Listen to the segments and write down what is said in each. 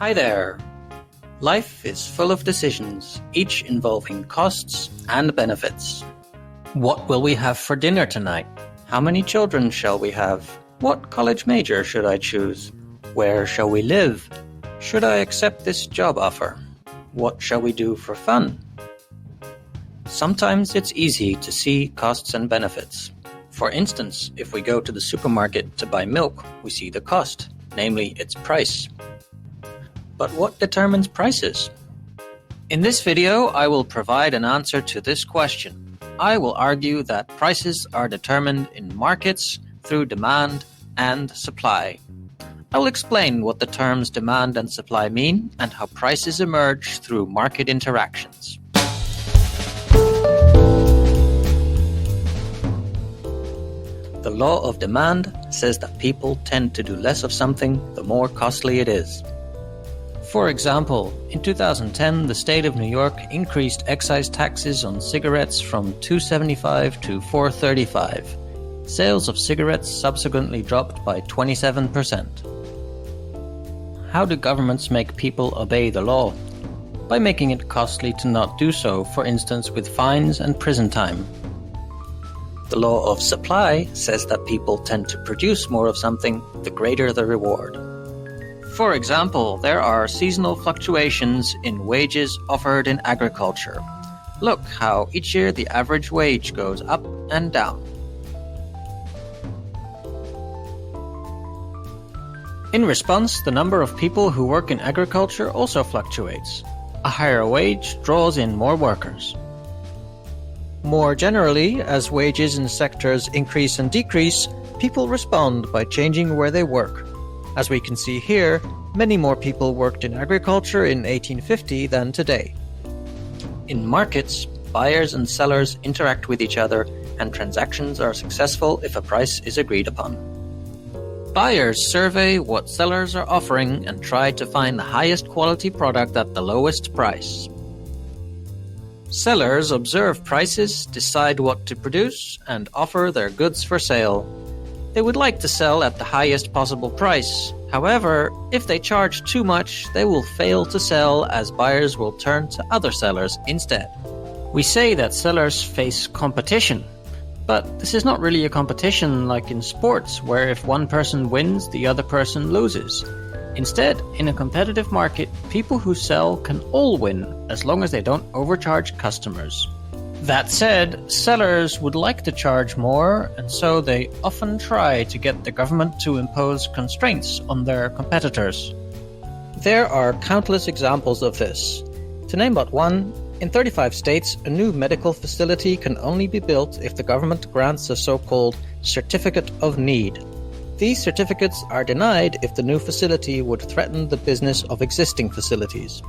Hi there. Life is full of decisions, each involving costs and benefits. What will we have for dinner tonight? How many children shall we have? What college major should I choose? Where shall we live? Should I accept this job offer? What shall we do for fun? Sometimes it's easy to see costs and benefits. For instance, if we go to the supermarket to buy milk, we see the cost, namely its price. But what determines prices? In this video, I will provide an answer to this question. I will argue that prices are determined in markets through demand and supply. I will explain what the terms demand and supply mean and how prices emerge through market interactions. The law of demand says that people tend to do less of something the more costly it is. For example, in 2010, the state of New York increased excise taxes on cigarettes from $2.75 to $4.35. Sales of cigarettes subsequently dropped by 27%. How do governments make people obey the law? By making it costly to not do so, for instance with fines and prison time. The law of supply says that people tend to produce more of something the greater the reward. For example, there are seasonal fluctuations in wages offered in agriculture. Look how each year the average wage goes up and down. In response, the number of people who work in agriculture also fluctuates. A higher wage draws in more workers. More generally, as wages in sectors increase and decrease, people respond by changing where they work. As we can see here, many more people worked in agriculture in 1850 than today. In markets, buyers and sellers interact with each other, and transactions are successful if a price is agreed upon. Buyers survey what sellers are offering and try to find the highest quality product at the lowest price. Sellers observe prices, decide what to produce, and offer their goods for sale. They would like to sell at the highest possible price. However, if they charge too much, they will fail to sell as buyers will turn to other sellers instead. We say that sellers face competition, but this is not really a competition like in sports where if one person wins, the other person loses. Instead, in a competitive market, people who sell can all win as long as they don't overcharge customers. That said, sellers would like to charge more, and so they often try to get the government to impose constraints on their competitors. There are countless examples of this. To name but one, in 35 states, a new medical facility can only be built if the government grants a so-called Certificate of Need. These certificates are denied if the new facility would threaten the business of existing facilities.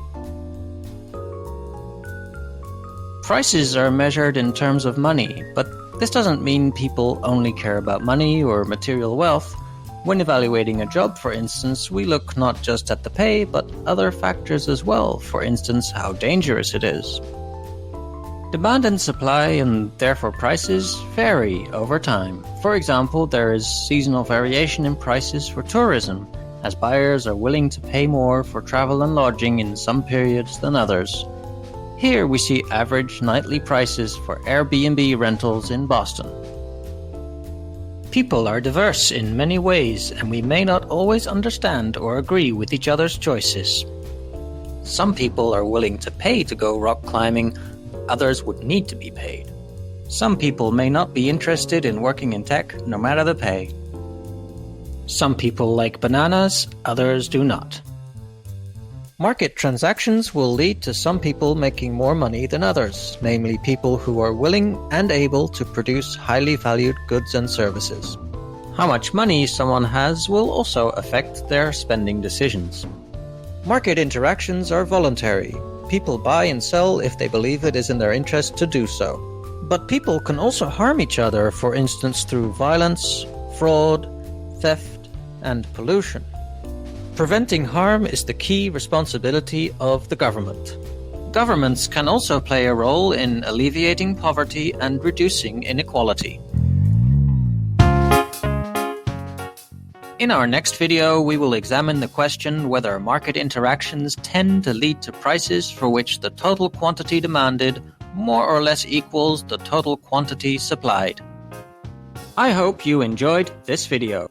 Prices are measured in terms of money, but this doesn't mean people only care about money or material wealth. When evaluating a job, for instance, we look not just at the pay, but other factors as well, for instance, how dangerous it is. Demand and supply, and therefore prices, vary over time. For example, there is seasonal variation in prices for tourism, as buyers are willing to pay more for travel and lodging in some periods than others. Here we see average nightly prices for Airbnb rentals in Boston. People are diverse in many ways, and we may not always understand or agree with each other's choices. Some people are willing to pay to go rock climbing, others would need to be paid. Some people may not be interested in working in tech, no matter the pay. Some people like bananas, others do not. Market transactions will lead to some people making more money than others, namely people who are willing and able to produce highly valued goods and services. How much money someone has will also affect their spending decisions. Market interactions are voluntary. People buy and sell if they believe it is in their interest to do so. But people can also harm each other, for instance through violence, fraud, theft, and pollution. Preventing harm is the key responsibility of the government. Governments can also play a role in alleviating poverty and reducing inequality. In our next video, we will examine the question whether market interactions tend to lead to prices for which the total quantity demanded more or less equals the total quantity supplied. I hope you enjoyed this video.